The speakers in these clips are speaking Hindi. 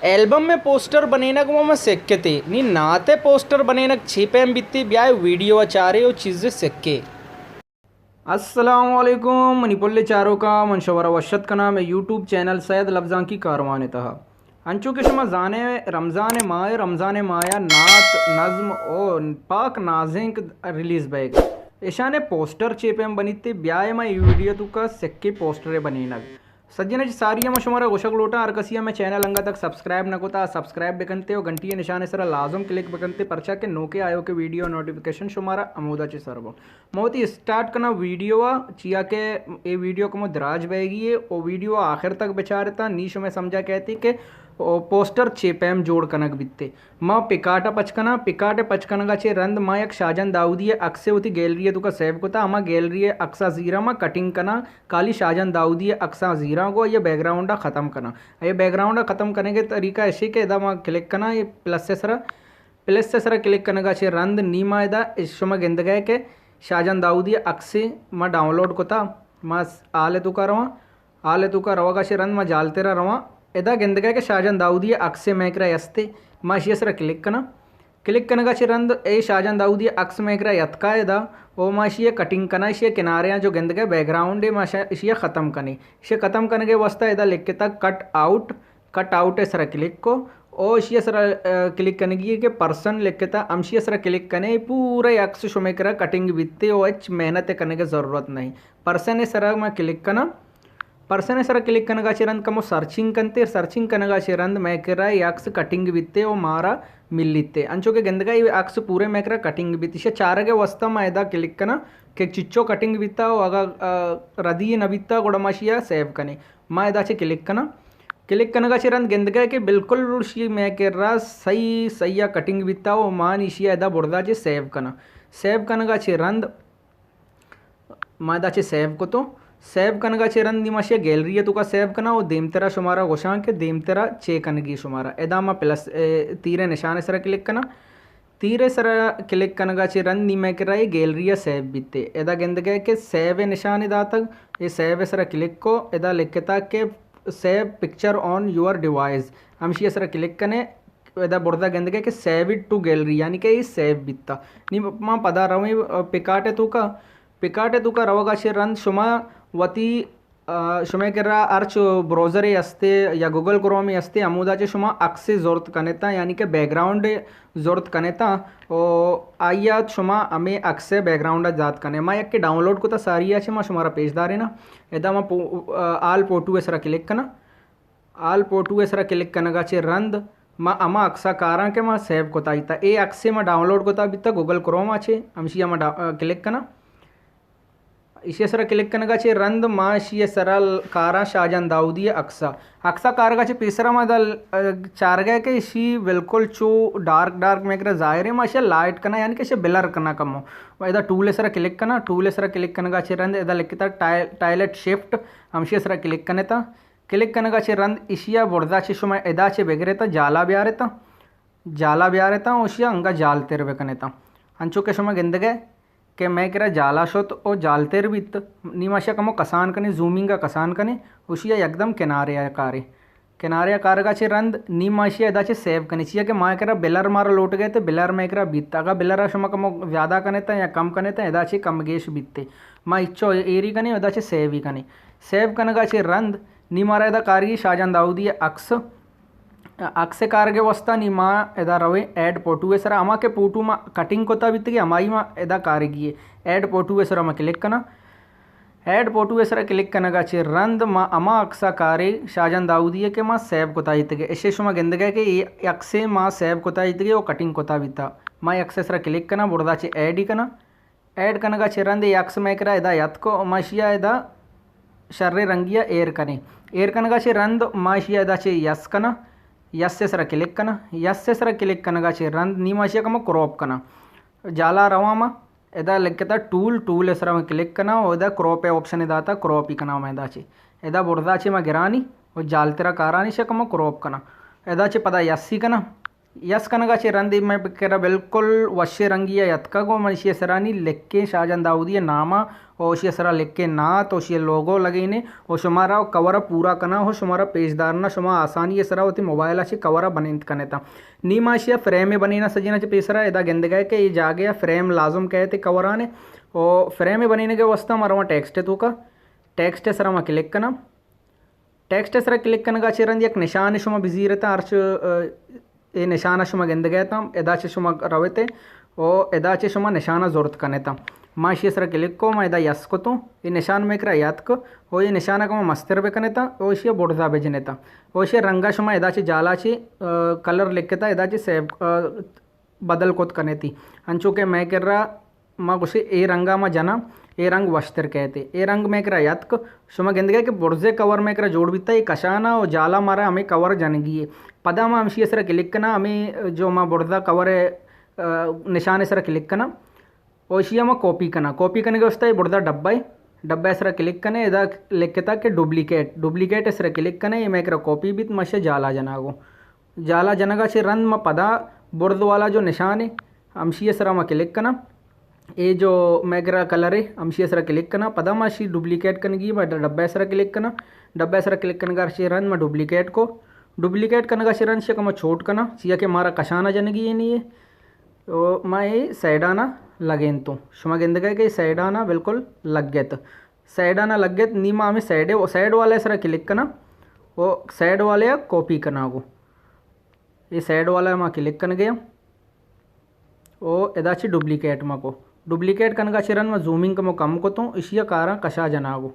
एल्बम में पोस्टर बनेनक वो मैं सेक्के नी नाते पोस्टर बनेनक छिपेम बित्ती ब्याय वीडियो अचारे वो चीज़ें सेक्के। अस्सलाम वालेकुम मणिपुल्ले चारों का मनशवरा वशत का नाम है यूट्यूब चैनल सैयद लफ्ज़ां की कारवान तहा अंचू के शमा जाने रमज़ान माया नात नज़्म और पाक नाजिंक रिलीज़ बैग ईशाने पोस्टर चेपेम बनीते ब्याय में वीडियो तू का सेक्के पोस्टरे बनीनक सज्जन जी सारिया में शुमारा गोशक लोटा अरकसिया में चैनल अंगा तक सब्सक्राइब न कोता सब्सक्राइब बेकनते हो घंटी निशाने सर लाजम क्लिक बेकनते परचा के नोके आयो के वीडियो नोटिफिकेशन शुमारा अमोदा चे सरबो मोती स्टार्ट करना वीडियो चिया के ये वीडियो को मो दराज बैगी है वो वीडियो आखिर तक बेचारता नीश में समझा कहती कि पोस्टर चेपैम जोड़ कनक बित्ते माँ पिकाटे पचकनगा चे रंद माँ एक शाहजहान दाऊदी अक्से होती गैलरी तुका सैब कोता अमा गैलरी अक्सा जीरा माँ कटिंग कना काली शाहजहान दाऊदी अक्सा जीरा को ये बैकग्राउंड ख़त्म करना ये बैकग्राउंड ख़त्म करने के तरीका ऐसे के इदा माँ क्लिक करना ये प्लस से सरा क्लिक करने का चे रंद नीमा इदा इशमा गेंद गए के शाहजहान दाऊदी अक्से माँ डाउनलोड कोता माँ आले तुका रवा का चे रंद माँ जालतेरा रवा एदा ಗೆಂದಗೆ के शाहजहान दाऊदी अक्से मैकरा यस्ते माशियसरा क्लिक कनगा चिरंद ए शाहजहान दाऊदी अक्स मैकरा यतका एदा ओ माशिया कटिंग कना इशिया किनारे जो ಗೆಂದಗೆ बैकग्राउंड है माशा इशिया ख़त्म कने इशिया ख़त्म करने के वास्ता एदा लिख के तक कट आउट सरा क्लिक को ओ इशिया सरा क्लिक करने की के पर्सन लिख के तक अमशिया सरा क्लिक कने पूरे अक्स शुमेकरा कटिंग बित्ते ओ एच मेहनत करने की ज़रूरत नहीं पर्सन सरा मैं क्लिक करना पर्सन सर क्लिक कनगा चिरंद कमो सर्चिंग कनगा चिरंद मैकरा यक्स कटिंग बित्ते ओ मारा मिल्लित्ते अंचो के ಗೆಂದಗೆ ಈ अक्स पूरे मैकरा कटिंग बित्ती चारगे वस्ता मैदा क्लिक कना के चिच्चो कटिंग बित्ता अग रदी न बित्ता गुड़माशिया सेव कने मैदा चे क्लिक कनगा चिरंद ಗೆಂದಗೆ के बिल्कुल शी मैकरा सही कटिंग बित्ता ओ मान इशिया एदा बुर्दा चे सेव कनगा चिरंद मैदा चे सेव को तो सेव कनगा चिरंद निमाशिया गैलरी है तुका सेव कना और देम तेरा शुमारा गोशां के देम तेरा चे कनगी शुमारा एदामा प्लस तीरे निशाने सरा क्लिक कना तीरे सरा क्लिक कनगा चिरंद निमे करा ये गैलरी सेव बित्ते एदा ಗೆಂದಗೆ के सेव निशान इदा तक ये सेव सरा क्लिक को एदा लिखता के save picture on your device हमशिया सरा क्लिक कने एदा बुर्दा ಗೆಂದಗೆ के सेव इट टू गैलरी यानी कि ये सेव बित्ता नी मां पदा रवे पिकाटे तुका रवगाशे रंद शुमा वती शुमेकरा अर्च ब्राउज़रे असते या गूगल क्रोम असते अमुदाचे शुमा अक्से ज़रूरत कनेता यानी कि बैकग्राउंड ज़रूरत कनेता ओ आइया शुमा हमें अक्से बैकग्राउंड जात कने मा यक के डाउनलोड को तो सारी आचे मा शुमारा पेजदारे ना एदा मा आल पोटू सरा क्लिक कना आल पोटू सरा क्लिक कनगा चे रंद मा अमा अक्सा कारा के मा सेव कोता इता ए अक्से मा डाउनलोड कोता बिता गूगल क्रोम आचे हमशिया मा क्लिक कना इसे सर क्लिक कनगा चे रंद माशिय सरल कारा शाहजहान दाऊदी अक्सा कारगा चे पेसरा मदल चार गए के इसी बिल्कुल चो डार्क में कर जाहिर है माशिया लाइट करना यानी कि इसे ब्लर करना कमो इधर टूल सर क्लिक कनगा चे रंद इधर लिखता टाइलेट शिफ्ट हमशिया सर क्लिक कनगा चे रंद इशिया बुर्दा चे शुमा इदा चे बेगरेता जाला ब्यारेता उशिया अंगा जाल तेर बेकनेता अंचो के शुमा ಗೆಂದಗೆ के मैं करा जाला शोत ओ जालतेर बित निमाशा कमो कसान कने जूमिंग का कसान कने उशिया एकदम किनारे आकार का चे रंद निमाशिया एदा चे सेव कने चिया के माँ करा बिलर मारा लोट गए थे बिलर में करा बीतता का बिलर शमा कमो ज़्यादा कने था या कम कने था एदा चे कम गेश बीतते माँ इच्छो एरी कने एदा चे सेव ही कने सेव कने का चे रंद निमारा एदा कारी शाहजहान दाऊदी अक्से कारगे वस्ता नी माँ एदा रवे ऐड पोटू सर अमा के पोटू मा कटिंग कोता बित की अमाई माँ एदा कारगी ऐड पोटू सर अमा क्लिक कना ऐड पोटू सर क्लिक कनगा चे रंद माँ अमा अक्सा कारे शाहजहान दाऊदी के माँ सेव कोता इतगे ऐसे शुमा ಗೆಂದಗೆ के अक्से माँ सेव कोता इतगे वो कटिंग कोता बिता माँ अक्से सर क्लिक कना बुर्दा चे ऐड ही कना ऐड कनगा चे रंद अक्स में करा एदा यत को माशिया एदा शर्रे रंगिया एर कनगा चे रंद माशिया एदा चे यस कना यस से सर क्लिक कनगा चे रंद नीमाशिया कमा क्रॉप कना जाला रवामा एदा लिखता टूल सर में क्लिक कना और एदा क्रॉप ऑप्शन एदा था क्रॉप ही कना मैं एदा चे एदा बुर्दा चे मैं गिरानी और जालतेरा कारानी से कमा क्रॉप कना एदा चे पदा यस्सी कना यस कनगाचे रंदी मैं करा बिल्कुल वश्य रंगिया यत्कगो मनिशिय सरानी लेक्के शाहजहां दाऊदिया नामा ओशिया सरा लेक्के नात ओशिया लोगो लगेने ओ शुमारा कवर पूरा कना हो शुमारा पेजदार ना शुमा आसानी सरा होती मोबाइल अच्छी कवर बनिंत कनेता नीमाशिया फ्रेम बनीना सजीना चे पेसरा एदा गेंदगा के ये जा गया फ्रेम लाजम कहते कवराने ओ फ्रेम बनीने के वस्ता मरवा टेक्स्ट तू का टेक्स्ट सरा मा क्लिक कना टेक्स्ट सरा क्लिक कनगा चिरंदी एक निशान शुमा बिजीरता अर्च ये निशाना शुमा गेंदगेता एदाचे शुमा रवते ओ एदाचे शुमा निशाना जोरत कनेता माशी सर क्लिक को मा एदा यस को तो ये निशान में करा याद को ओ ये निशाना को मस्तर बे कनेता ओशिया बोर्डा बेजनेता ओशिया रंगा शुमा एदाचे जालाची कलर लिखता एदाचे सेव बदल कोत कनेती अंचो के मैं कर रहा माँ कुछ ए रंगा मा जना ए रंग वस्तर कहते ए रंग में करा याद को शुमा गेंदगे के बुर्जे कवर में करा जोड़ बिता ये कशाना और जाला मारा हमें कवर जनगी पदा मा हमशी सर क्लिक कना हमें जो माँ बुर्दा कवर है निशान सर क्लिक कना ओशिया मा कॉपी करने के वस्ता बुर्दा डब्बा है डब्बा सर क्लिक कने इदा लिखता कि डुप्लीकेट सर क्लिक कने ये मैं करा कॉपी भी मशे जाला जनागो जाला जनगा से रंग मा पदा बुर्द वाला जो निशान है हमशी सर मा क्लिक कना ये जो मैगरा कलर है हमशी सर क्लिक करना पदा माशी डुप्लीकेट करने मैं डब्बा सर क्लिक करना डब्बा सर क्लिक करने का शेरन मैं डुप्लीकेट करने का शेरन से मैं छोट करना चिया के मारा कशाना जनगी ये नहीं है तो मैं ये सैडाना लगेन तो शुमा गेंद के सैडाना बिल्कुल लग गए तो सैडाना लग गए नीमा हमें सैड वाले सर क्लिक करना वो सैड वाले कॉपी करना को ये सैड वाला मैं क्लिक कर गया वो एदाची डुप्लीकेट मा को डुप्लीकेट कनगा चिरन में जूमिंग का कम को तो इशिया कारा कशा जनागो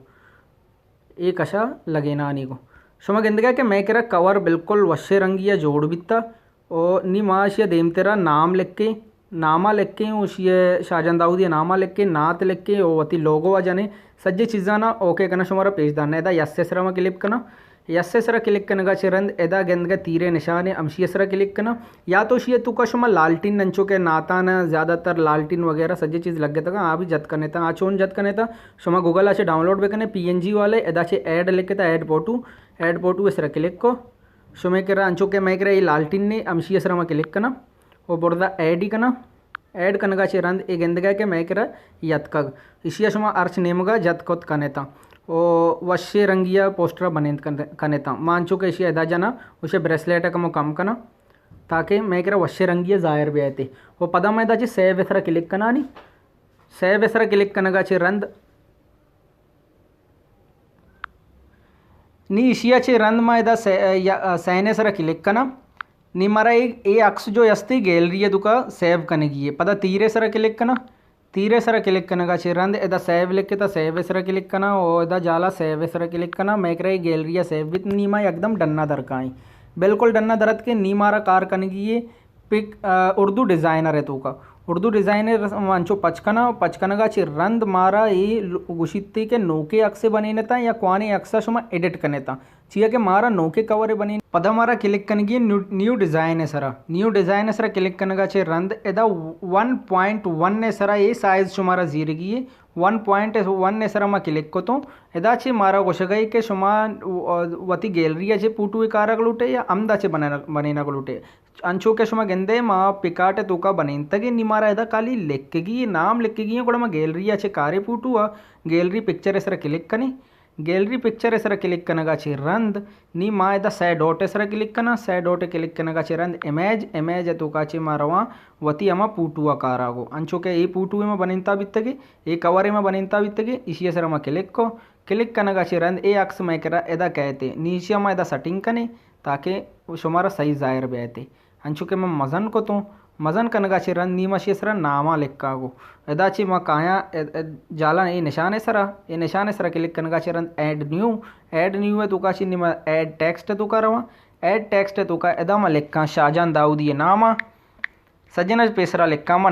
ये कशा लगेना आनी को शुमा गेंदगा के मैं करा कवर बिल्कुल वश्य रंगिया जोड़ बिता और नी माशिया देम तेरा नाम लिख के नामा लिख के उशिया शाहजहां दाऊदिया नामा लिख के नात लिख के ओ वती लोगो आ जाने सज्जे चीज़ा ना ओके करना शुमारा पेज दाना एदा यस्से सरा में क्लिक करना यस्से सरा क्लिक करने का चिरंद एदा गेंदगा तीरे निशान है अमशिया सरा क्लिक करना या तो शिया तुका शुमा लालटीन नंचो के नाता न ज़्यादातर लालटीन वगैरह सज्जे चीज़ लग गया था भी जत करने था आचोन जत करने था शुमा गूगल आचे डाउनलोड भी करने PNG वाले एदा चे ऐड लिखे था ऐड पोटू सरा क्लिक को शुमे करा अंचो के मैं करा ये लालटीन ने अमशिया सरा में क्लिक करना वो बुर्दा ऐड ही करना ऐड कनगा चे रंद ए गेंदगा के मैं करा यतकग इशिया शुमा अर्च नेमगा जतकोत कनेता ओ वश्य रंगिया पोस्टर बने कनेता मानचो के इशिया एदा जना उसे ब्रेसलेट का कम कना ताकि मैं करा वश्य रंगिया जाहिर भी आते वो पदा मैं दा सेव वेसरा क्लिक कना नहीं सेव वेसरा क्लिक कनगा चे रंद नी इशिया चे रंद मा एदा सैने सरा क्लिक कना नी मारा ए अक्स जो यस्ती गैलरी है दुका सेव कनेगी पदा तीरे सरा क्लिक कना तीरे सरा क्लिक करने का चिरंद एदा सेव लिख के सेव सरा क्लिक करना और एदा जाला सेव सरा क्लिक करना मैं करा गैलरी सेव विथ नीमा एकदम डन्ना दरकाई बिल्कुल डन्ना दरत के नी मारा कार कनेगी ये पिक उर्दू डिज़ाइनर है तो का उर्दू डिज़ाइनर मंचो पचकना का चिरंद मारा ये गुशित्ती के नोके अक्से बने नेता या क्वाने अक्सा शुमा एडिट करने था चिया के मारा नोके कवर बनी पदा मारा क्लिक कनेगी न्यू डिज़ाइन है सरा क्लिक करने का रंद एदा 1.1 ने सरा ये साइज शुमारा जीरगी है 1.1 ने सरा मा क्लिक को तो एदा चे मारा गोशगई के शुमा वती गैलरी चे पूटू कारा गलुटे या अमदा चे बनेना गलुटे अंचो के शुमा गेंदे मा पिकाटे तूका बनेन तगे निमारा एदा काली लिखेगी नाम लिखेगी कोड़ा मा गैलरी चे कारे पूटू गैलरी पिक्चर सरा क्लिक कनी गैलरी पिक्चर सर क्लिक करने रंद नी मा एदा सै डोटे सर क्लिक करना सै डोटे क्लिक करने रंद इमेज तो काचे मारवा वती अमा पूटुआ कारागो अंचो के ये पूटुए में बनिंता बित्तगे ये कवरे में बनिंता बित्तगे इसी सर अमा क्लिक करने रंद ए अक्स मैं करा एदा कहते नीचे अमा एदा सेटिंग कने ताकि शुमारा सही जाहिर बेते अंचो के मैं मजन को तो मजन कनगा रंद नीमा सरा नामा लिखागो एदाची मा काया जाला ये निशान सरा क्लिक कनगा रंद ऐड न्यू है तुका निमा ऐड टेक्स्ट तुका रवा ऐड टेक्स्ट तुका एदा मा लिखा शाहजहां दाऊदिया नामा सज्जन पेसरा लिखा मा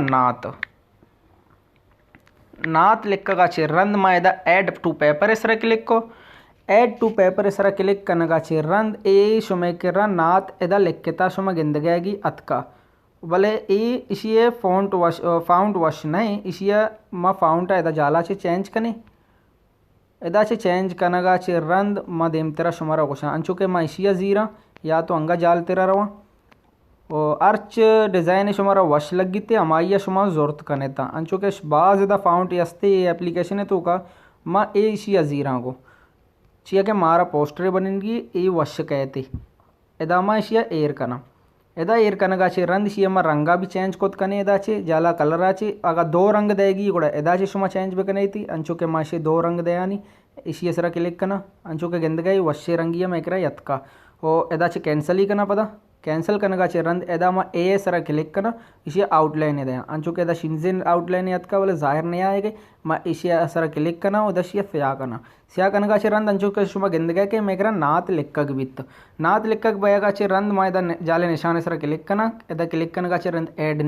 नात लिखा रंद मा एदा ऐड टू पेपर सरा क्लिक को ऐड टू पेपर सरा क्लिक कनगा रंद ए शुमे के नात एदा लिखता शुमा गिंदगी अतका भले ये इसी फाउंट वश नहीं इसी मा फाउंट एदा जाला चे चेंज कने एदा चे चेंज कनगा चे रंद मा देम तेरा शुमारा गोशा अंचो के मा इशिया जीरा या तो अंगा जाल तेरा रवा और अर्च डिज़ाइन शुमारा वश लगिते अमाइया शुमा ज़रूरत कनेता अंचो के बाज़ दा फाउंट यस्ते एप्लीकेशन है तो का माँ ए शिया ज़ीरा को चिया के मारा पोस्टर बनेंगी ए वश कहते एदा मा शिया एयर कना एदा एयर कनगाचे रंद शियमा रंगा भी चेंज कोत कने एदाचे जाला कलर आचे अगर दो रंग देगी ಕೂಡ एदाचे शुमा चेंज बेकनेती अंचो के माशे दो रंग दयानी इसी सरा क्लिक कना अंचो के गेंदगाई वश्य रंगिया मेकरा यत्का ओ एदाचे कैंसल ही कना पदा कैंसल कनगाचे रंद एदा मा ए सरा क्लिक कना इसी आउटलाइन दया अंचो के एदा शिंजिन आउटलाइन यत्का वाले जाहिर नहीं आएगे मा इसी सरा क्लिक कना उदा शिया स्या कना स्या कनगाचे रंद अंचो के शुमा गेंदगा के मेकरा नात लिक्कग बित नात लिक्कग बयागाचे रंद मा एदा जाले निशान सरा क्लिक कना एदा क्लिक कनगाचे रंद ऐड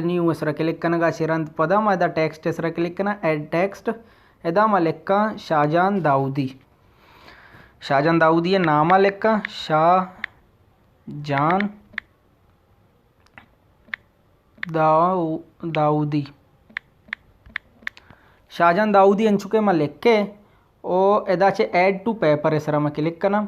न्यू सरा क्लिक कनगाचे रंद पदा मा एदा टेक्स्ट सरा क्लिक कना ऐड टेक्स्ट एदा मा लेक्का शाहजान दाऊदी नामा लेक्का शाहजान दाऊदी अंचुके मा लेक्के ओ एदाचे ऐड टू पेपर सरा मा क्लिक कना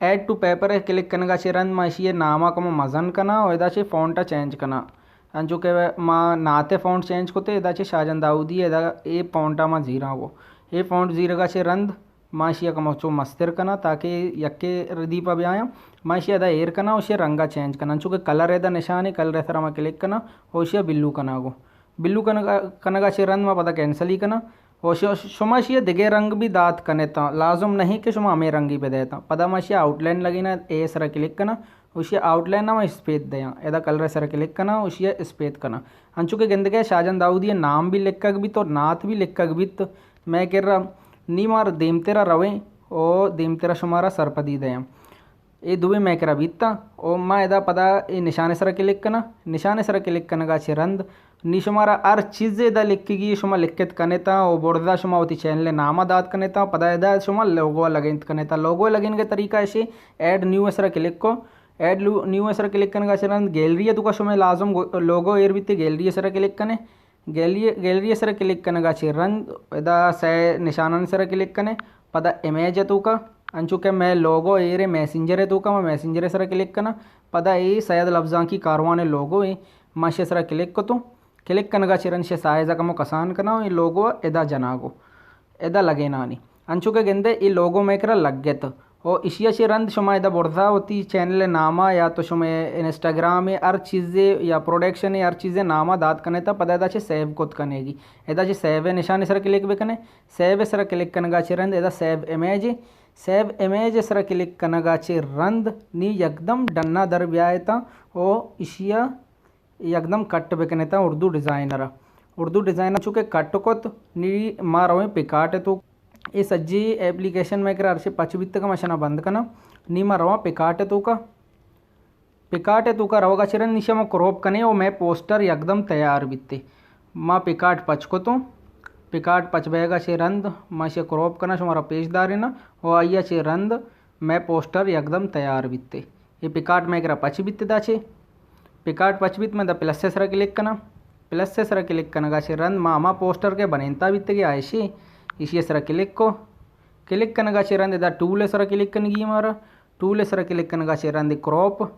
ऐड टू पेपर क्लिक कनगाचे रंद मा इसी नामा को मजन कना और एदाचे फ़ॉन्टा चेंज कना अंचो के माँ नाते फ़ॉन्ट चेंज कोते एदाचे शाहजान दाऊदी एदा ए फ़ॉन्टा मा जीरा वो ए फ़ॉन्ट जीरगाचे रंद माशिया का मचो मस्तिर कना ताकि यक्के रदीपा ब्याया माशिया दा एयर कना उसे रंगा चेंज कना अंचो के कलर एदा निशान कलर सरा मा क्लिक कना होशिया बिल्लू कनगाचे रंद मा पता कैंसल ही कना होशिया शुमाशिया दिगे रंग भी दात कनेता लाजुम नहीं कि शुमा हमें रंगी पे देता पदा माशिया आउटलाइन लगी ना ए सरा क्लिक कना उसी आउटलाइन ना स्पेद दया एदा कलर सर क्लिक कना उसी स्पेद कना अंचु के गेंदगे शाहजान दाऊदी नाम भी लिखक भी तो नात भी लिखक भी तो मैं कह रहा नी मार देम तेरा रवे ओ देम तेरा शुमारा सरपदी दया ये दुबे मैं करा बीतता ओ माँ एदा पदा ये निशाने सर क्लिक कना निशाने सर क्लिक कना गाचे रंद नी शुमारा हर चीज़ एदा लिखगी शुमा लिखत कनेता ओ बोर्दा शुमा होती चैनल नामा दात कनेता पदा एदा शुमा लोगो लगें कनेता लोगो लगें के तरीका ऐसे ऐड न्यू सर क्लिक को ऐड न्यू सर क्लिक करने का चरण गैलरी तो का समय लाजम लोगो एर भी गैलरी सर क्लिक करने गैलरी सर क्लिक करने का चरण एदा से निशान सर क्लिक करने पदा इमेज है तो का अंचु के मैं लोगो एर मैसेंजर है तो का मैं मैसेंजर सर क्लिक करना पदा ये सैयद लफ्जा की कारवान लोगो है माशे सर क्लिक को तो क्लिक करने का चरण से साइजा का मो कसान करना ये लोगो एदा जनागो एदा लगे ना नहीं अंचु के गेंदे ये लोगो मेकरा लग गए तो और इशिया से रंद शुमा एदा बोर्दा होती चैनल नामा या तो शुमे इंस्टाग्राम में हर चीज़ें या प्रोडक्शन हर चीज़ें नामा दात करने था पता एदा सेव कोत कनेगी एदा सेव है निशान सर क्लिक बेकने सेव सर क्लिक कनगा चे रंद एदा सेव इमेज सर क्लिक कनगा चे रंद नी एकदम डन्ना दर ब्यायता ओ इशिया एकदम कट बेकने था उर्दू डिज़ाइनर चुके कट कोत नी मारो पिकाट तो ये सज्जी एप्लीकेशन में करा अर्शे पचबित्त का मशना बंद करना नीमा रवा पिकाटे तो का रवा का चिरन निशा में क्रॉप कने और मैं पोस्टर एकदम तैयार बित्ते माँ पिकाट पच को तो पिकाट पच बेगा छे रंद माँ से क्रॉप करना शुमारा पेशदार है ना और आइया छे रंद मैं पोस्टर एकदम तैयार बित्ते ये पिकाट में करा पच बित्ते दा छे पिकाट पच बित में दा प्लस से सर क्लिक करना गा छे रंद माँ पोस्टर के बनेता बित्ते के आयशे इसी सर क्लिक कनगा चेरंद एदा टूल सर क्लिक कनगी मारा टूल सर क्लिक कनगा चेरंद क्रॉप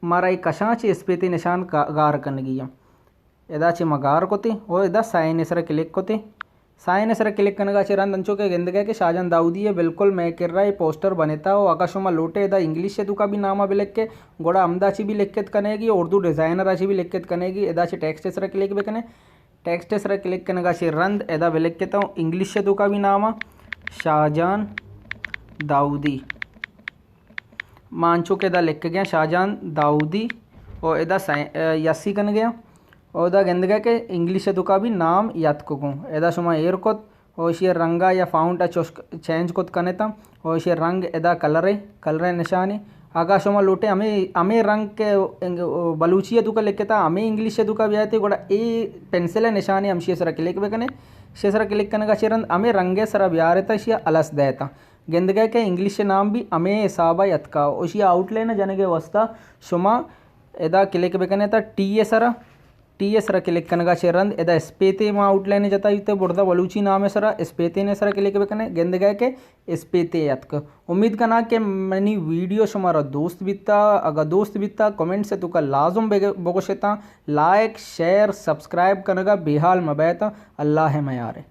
मारा एक कशाचे स्पेति निशान गार कनगी एदा चे मगार कोते और एदा साइन सर क्लिक कोते साइन सर क्लिक कनगा चेरंद अंचो के गेंदगा के शाहजान दाऊदी है बिल्कुल मैं कर रहा है पोस्टर बनेता हो आकाशुमा लोटे एदा इंग्लिश से का भी नामा भी लिख के गोड़ा अमदाची भी लिखत कनेगी उर्दू डिज़ाइनर अच्छी भी लिखत कनेगी एदा चे टेक्स्ट सर क्लिक भी कने टेक्स्ट सर क्लिक करने का रंद एदा वे लिख कहता हूँ इंग्लिश से तो का भी नाम शाहजान दाऊदी मानचो के एदा लिख गया शाहजान दाऊदी और एदा यसी कन गया और एदा गेंद गया के इंग्लिश से तो का भी नाम याद को एदा शुमा एयर कोत और इसे रंगा या फाउंटा चेंज कोत कने था और इसे रंग एदा कलर निशान आकाशमा लोटे हमें रंग के बलूचिया तुका लिखे था हमें इंग्लिश से तुका भी आए थे गोड़ा ए पेंसिल निशानी हम शेसरा क्लिक बेकने शेसरा क्लिक करने का चरण हमें रंगे सरा ब्यारे था शिया अलस देता गेंद गए के इंग्लिश से नाम भी हमें हिसाबा यतका उसी आउटलाइन जाने के वस्ता शुमा एदा क्लिक बेकने था टी ए सरा टी सरा क्लिक कनगा चेरंद एदा स्पेते मा आउटलाइन जता युते बुर्दा बलूची नाम है सरा स्पेते ने सरा क्लिक बेकने गेंद गए के स्पेते यतक उम्मीद करना कि मनी वीडियो हमारा दोस्त बिता अगर दोस्त बिता कमेंट से तुका लाजुम बगोशेता लाइक शेयर सब्सक्राइब कनगा बेहाल मबैता अल्लाह है मयारे।